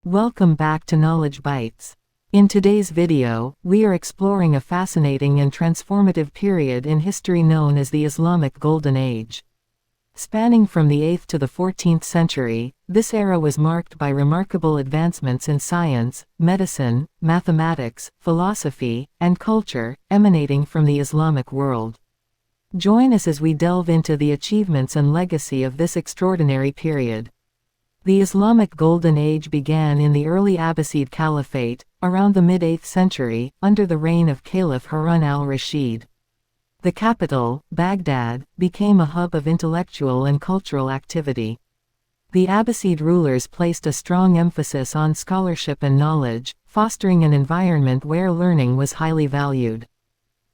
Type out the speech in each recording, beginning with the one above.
Welcome back to Knowledge Bites. In today's video, we are exploring a fascinating and transformative period in history known as the Islamic Golden Age. Spanning from the 8th to the 14th century, this era was marked by remarkable advancements in science, medicine, mathematics, philosophy, and culture, emanating from the Islamic world. Join us as we delve into the achievements and legacy of this extraordinary period. The Islamic Golden Age began in the early Abbasid Caliphate, around the mid-8th century, under the reign of Caliph Harun al-Rashid. The capital, Baghdad, became a hub of intellectual and cultural activity. The Abbasid rulers placed a strong emphasis on scholarship and knowledge, fostering an environment where learning was highly valued.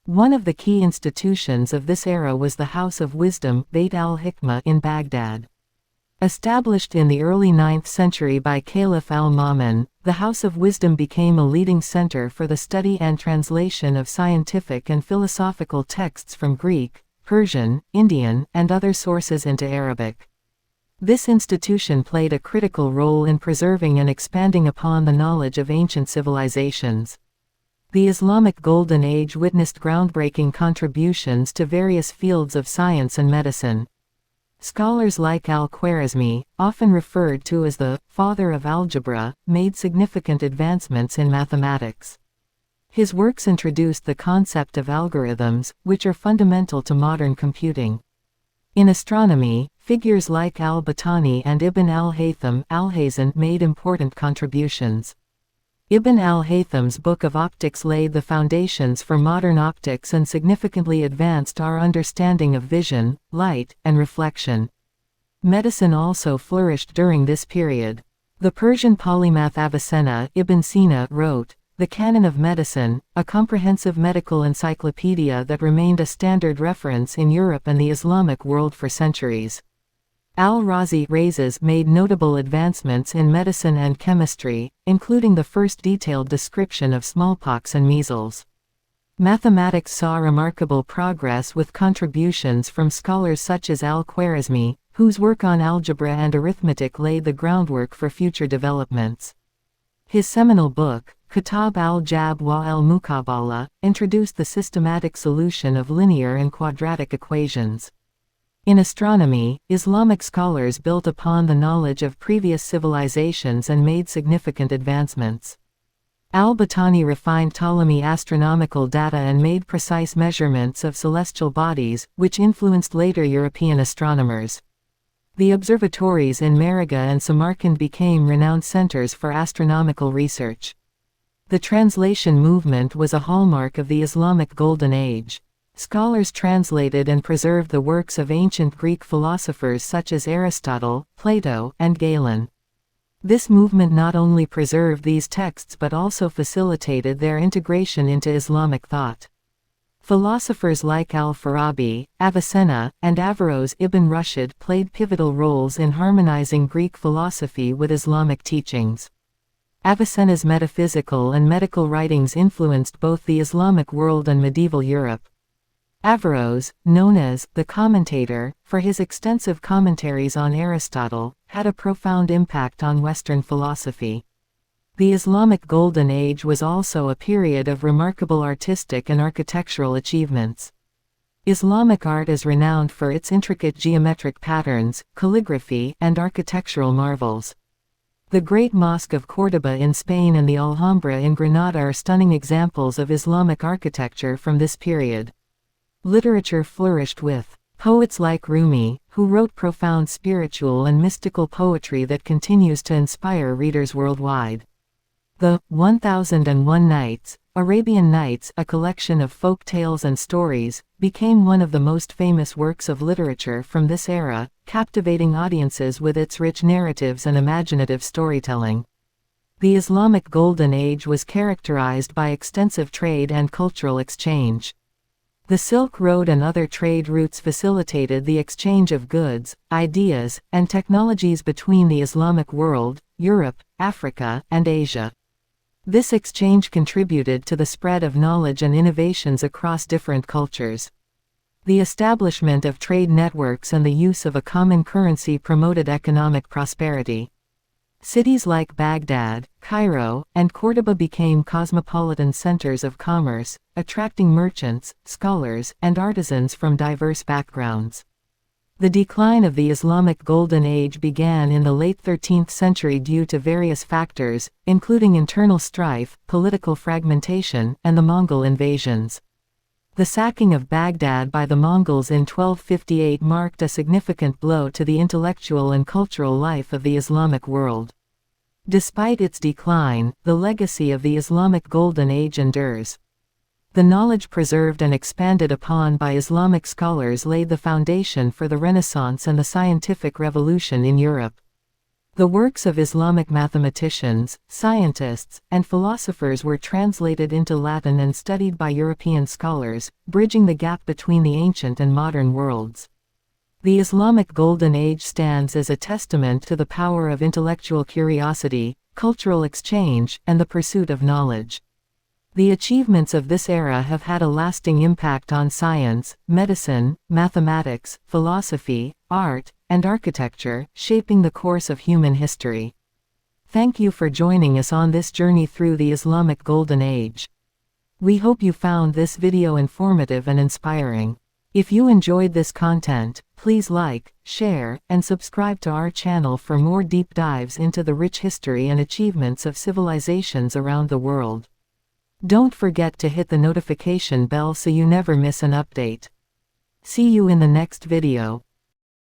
One of the key institutions of this era was the House of Wisdom, Beit al-Hikmah, in Baghdad. Established in the early 9th century by Caliph al-Ma'mun, the House of Wisdom became a leading center for the study and translation of scientific and philosophical texts from Greek, Persian, Indian, and other sources into Arabic. This institution played a critical role in preserving and expanding upon the knowledge of ancient civilizations. The Islamic Golden Age witnessed groundbreaking contributions to various fields of science and medicine. Scholars like al-Khwarizmi, often referred to as the father of algebra, made significant advancements in mathematics. His works introduced the concept of algorithms, which are fundamental to modern computing. In astronomy, figures like al-Battani and Ibn al-Haytham made important contributions. Ibn al-Haytham's Book of Optics laid the foundations for modern optics and significantly advanced our understanding of vision, light, and reflection. Medicine also flourished during this period. The Persian polymath Avicenna Ibn Sina wrote, "The Canon of Medicine," a comprehensive medical encyclopedia that remained a standard reference in Europe and the Islamic world for centuries. Al-Razi made notable advancements in medicine and chemistry, including the first detailed description of smallpox and measles. Mathematics saw remarkable progress with contributions from scholars such as al-Khwarizmi, whose work on algebra and arithmetic laid the groundwork for future developments. His seminal book, Kitab al-Jab wa al-Muqabala, introduced the systematic solution of linear and quadratic equations. In astronomy, Islamic scholars built upon the knowledge of previous civilizations and made significant advancements. Al-Battani refined Ptolemy astronomical data and made precise measurements of celestial bodies, which influenced later European astronomers. The observatories in Mariga and Samarkand became renowned centers for astronomical research. The translation movement was a hallmark of the Islamic Golden Age. Scholars translated and preserved the works of ancient Greek philosophers such as Aristotle, Plato, and Galen. This movement not only preserved these texts but also facilitated their integration into Islamic thought. Philosophers like al-Farabi, Avicenna, and Averroes Ibn Rushd played pivotal roles in harmonizing Greek philosophy with Islamic teachings. Avicenna's metaphysical and medical writings influenced both the Islamic world and medieval Europe. Averroes, known as the commentator, for his extensive commentaries on Aristotle, had a profound impact on Western philosophy. The Islamic Golden Age was also a period of remarkable artistic and architectural achievements. Islamic art is renowned for its intricate geometric patterns, calligraphy, and architectural marvels. The Great Mosque of Córdoba in Spain and the Alhambra in Granada are stunning examples of Islamic architecture from this period. Literature flourished with poets like Rumi, who wrote profound spiritual and mystical poetry that continues to inspire readers worldwide. The 1001 Nights, Arabian Nights, a collection of folk tales and stories, became one of the most famous works of literature from this era, captivating audiences with its rich narratives and imaginative storytelling. The Islamic Golden Age was characterized by extensive trade and cultural exchange. The Silk Road and other trade routes facilitated the exchange of goods, ideas, and technologies between the Islamic world, Europe, Africa, and Asia. This exchange contributed to the spread of knowledge and innovations across different cultures. The establishment of trade networks and the use of a common currency promoted economic prosperity. Cities like Baghdad, Cairo, and Cordoba became cosmopolitan centers of commerce, attracting merchants, scholars, and artisans from diverse backgrounds. The decline of the Islamic Golden Age began in the late 13th century due to various factors, including internal strife, political fragmentation, and the Mongol invasions. The sacking of Baghdad by the Mongols in 1258 marked a significant blow to the intellectual and cultural life of the Islamic world. Despite its decline, the legacy of the Islamic Golden Age endures. The knowledge preserved and expanded upon by Islamic scholars laid the foundation for the Renaissance and the scientific revolution in Europe. The works of Islamic mathematicians, scientists, and philosophers were translated into Latin and studied by European scholars, bridging the gap between the ancient and modern worlds. The Islamic Golden Age stands as a testament to the power of intellectual curiosity, cultural exchange, and the pursuit of knowledge. The achievements of this era have had a lasting impact on science, medicine, mathematics, philosophy, art, and architecture, shaping the course of human history. Thank you for joining us on this journey through the Islamic Golden Age. We hope you found this video informative and inspiring. If you enjoyed this content, please like, share, and subscribe to our channel for more deep dives into the rich history and achievements of civilizations around the world. Don't forget to hit the notification bell so you never miss an update. See you in the next video.